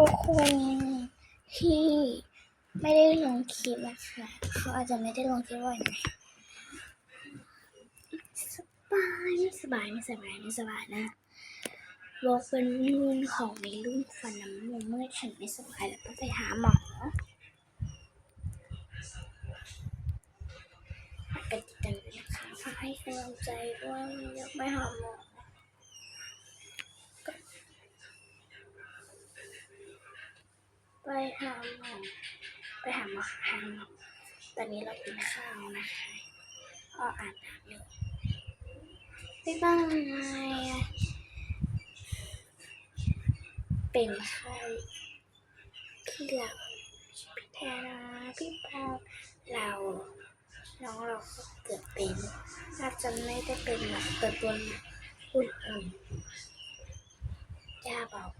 ทุกคนที่ไม่ได้ลงคลิปนะคะเขาอาจจะไม่ได้ลงคลิปบ่อยนะไม่สบายนะบอกเป็นรุ่นของในรุ่นฟันน้ำมูกเมื่อฉันไม่สบายแล้วต้องไปหาหมอไปติดกันเลยนะคะฝากให้กำลังใจด้วยอยากไปหาหมอไปหาหมอตอนนี้เรากินข้าวนะคะอ่านน้ำอยู่ไม่บ้างไงเป็นไข้พี่เราพี่แทนาพี่พอเราน้องเราก็เกือบเป็นน่าจะไม่ได้เป็นหรอกแต่ตัวอุ่นๆย่าบอก